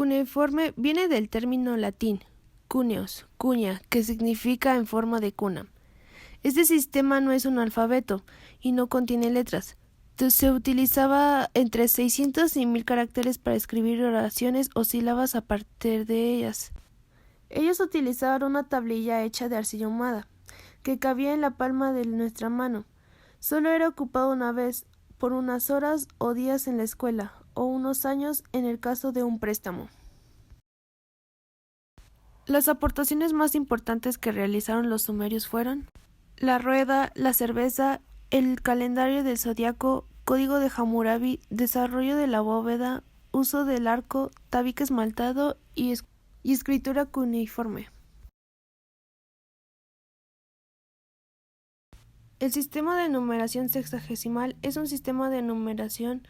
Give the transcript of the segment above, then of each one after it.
Cuneiforme viene del término latín cuneus, cuña, que significa en forma de cuna. Este sistema no es un alfabeto y no contiene letras. Se utilizaba entre 600 y 1000 caracteres para escribir oraciones o sílabas a partir de ellas. Ellos utilizaban una tablilla hecha de arcilla ahumada, que cabía en la palma de nuestra mano. Solo era ocupado una vez, por unas horas o días en la escuela, o unos años en el caso de un préstamo. Las aportaciones más importantes que realizaron los sumerios fueron la rueda, la cerveza, el calendario del zodiaco, código de Hammurabi, desarrollo de la bóveda, uso del arco, tabique esmaltado y escritura cuneiforme. El sistema de numeración sexagesimal es un sistema de numeración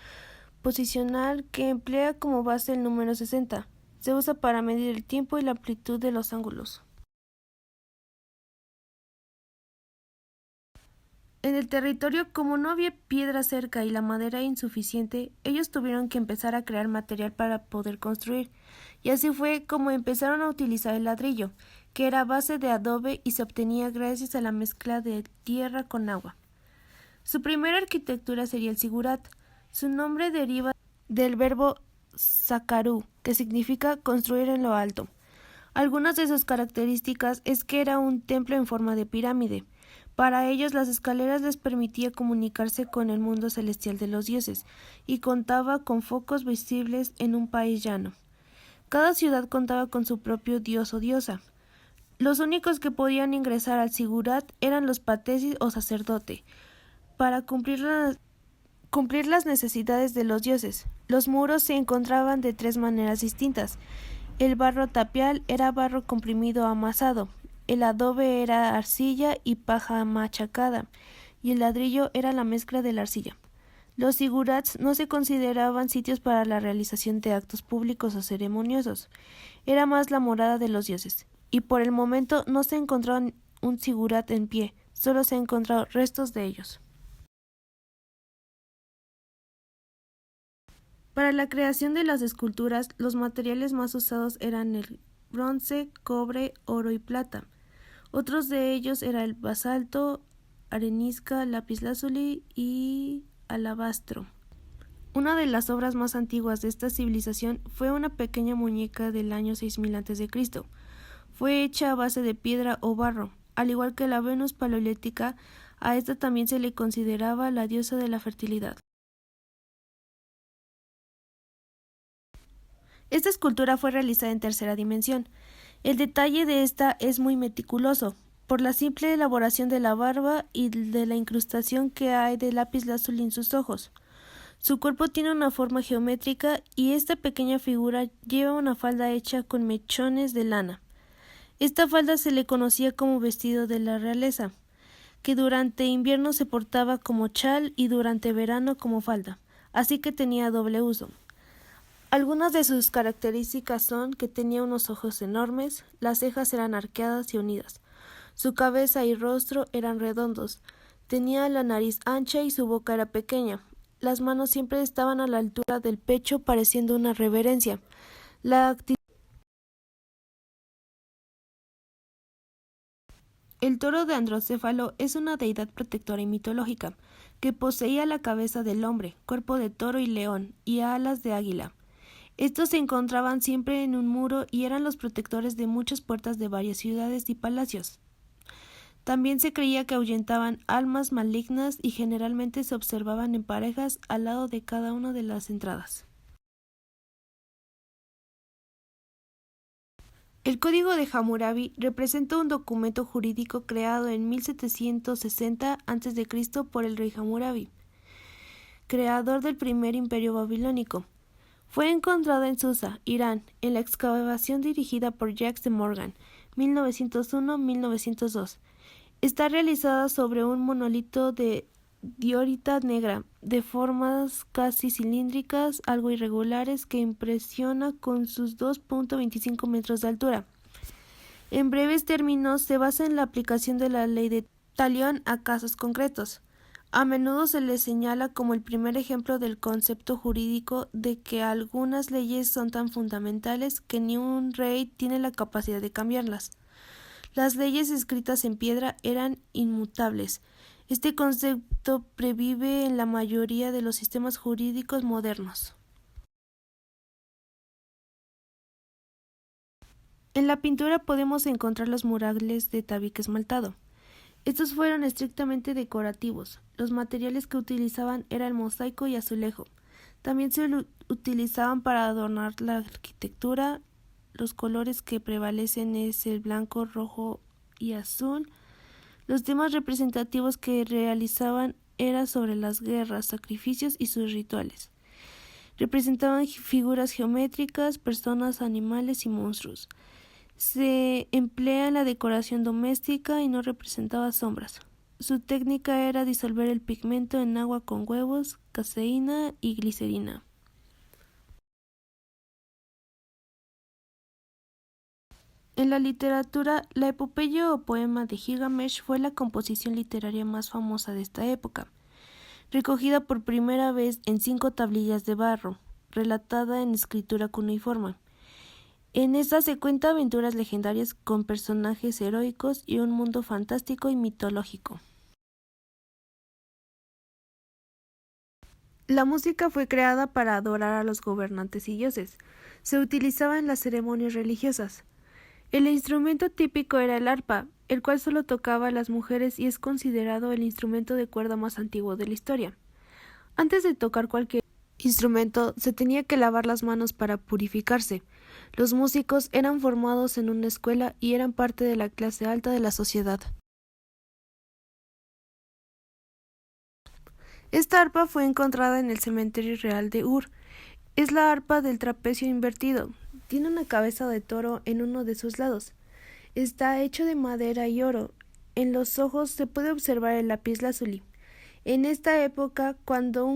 posicional que emplea como base el número 60. Se usa para medir el tiempo y la amplitud de los ángulos. En el territorio, como no había piedra cerca y la madera insuficiente, ellos tuvieron que empezar a crear material para poder construir, y así fue como empezaron a utilizar el ladrillo, que era base de adobe y se obtenía gracias a la mezcla de tierra con agua. Su primera arquitectura sería el sigurat. Su nombre deriva del verbo sakarú, que significa construir en lo alto. Algunas de sus características es que era un templo en forma de pirámide. Para ellos las escaleras les permitía comunicarse con el mundo celestial de los dioses, y contaba con focos visibles en un país llano. Cada ciudad contaba con su propio dios o diosa. Los únicos que podían ingresar al sigurat eran los patesis o sacerdote, para cumplir las necesidades de los dioses. Los muros se encontraban de 3 maneras distintas. El barro tapial era barro comprimido amasado, el adobe era arcilla y paja machacada, y el ladrillo era la mezcla de la arcilla. Los sigurats no se consideraban sitios para la realización de actos públicos o ceremoniosos. Era más la morada de los dioses, y por el momento no se encontró un sigurat en pie, solo se han encontrado restos de ellos. Para la creación de las esculturas, los materiales más usados eran el bronce, cobre, oro y plata. Otros de ellos eran el basalto, arenisca, lapislázuli y alabastro. Una de las obras más antiguas de esta civilización fue una pequeña muñeca del año 6000 a.C. Fue hecha a base de piedra o barro. Al igual que la Venus paleolítica, a esta también se le consideraba la diosa de la fertilidad. Esta escultura fue realizada en tercera dimensión. El detalle de esta es muy meticuloso, por la simple elaboración de la barba y de la incrustación que hay de lapislázuli en sus ojos. Su cuerpo tiene una forma geométrica y esta pequeña figura lleva una falda hecha con mechones de lana. Esta falda se le conocía como vestido de la realeza, que durante invierno se portaba como chal y durante verano como falda, así que tenía doble uso. Algunas de sus características son que tenía unos ojos enormes, las cejas eran arqueadas y unidas, su cabeza y rostro eran redondos, tenía la nariz ancha y su boca era pequeña, las manos siempre estaban a la altura del pecho pareciendo una reverencia. El toro de Androcéfalo es una deidad protectora y mitológica, que poseía la cabeza del hombre, cuerpo de toro y león, y alas de águila. Estos se encontraban siempre en un muro y eran los protectores de muchas puertas de varias ciudades y palacios. También se creía que ahuyentaban almas malignas y generalmente se observaban en parejas al lado de cada una de las entradas. El Código de Hammurabi representa un documento jurídico creado en 1760 a.C. por el rey Hammurabi, creador del primer imperio babilónico. Fue encontrado en Susa, Irán, en la excavación dirigida por Jacques de Morgan, 1901-1902. Está realizada sobre un monolito de diorita negra, de formas casi cilíndricas, algo irregulares, que impresiona con sus 2.25 metros de altura. En breves términos, se basa en la aplicación de la ley de Talión a casos concretos. A menudo se le señala como el primer ejemplo del concepto jurídico de que algunas leyes son tan fundamentales que ni un rey tiene la capacidad de cambiarlas. Las leyes escritas en piedra eran inmutables. Este concepto previve en la mayoría de los sistemas jurídicos modernos. En la pintura podemos encontrar los murales de tabique esmaltado. Estos fueron estrictamente decorativos. Los materiales que utilizaban eran el mosaico y azulejo. También se utilizaban para adornar la arquitectura. Los colores que prevalecen es el blanco, rojo y azul. Los temas representativos que realizaban eran sobre las guerras, sacrificios y sus rituales. Representaban figuras geométricas, personas, animales y monstruos. Se emplea en la decoración doméstica y no representaba sombras. Su técnica era disolver el pigmento en agua con huevos, caseína y glicerina. En la literatura, la epopeya o poema de Gilgamesh fue la composición literaria más famosa de esta época, recogida por primera vez en 5 tablillas de barro, relatada en escritura cuneiforme. En esta se cuenta aventuras legendarias con personajes heroicos y un mundo fantástico y mitológico. La música fue creada para adorar a los gobernantes y dioses. Se utilizaba en las ceremonias religiosas. El instrumento típico era el arpa, el cual solo tocaba las mujeres y es considerado el instrumento de cuerda más antiguo de la historia. Antes de tocar cualquier instrumento, se tenía que lavar las manos para purificarse. Los músicos eran formados en una escuela y eran parte de la clase alta de la sociedad. Esta arpa fue encontrada en el cementerio real de Ur. Es la arpa del trapecio invertido. Tiene una cabeza de toro en uno de sus lados. Está hecho de madera y oro. En los ojos se puede observar el lapislázuli. En esta época, cuando un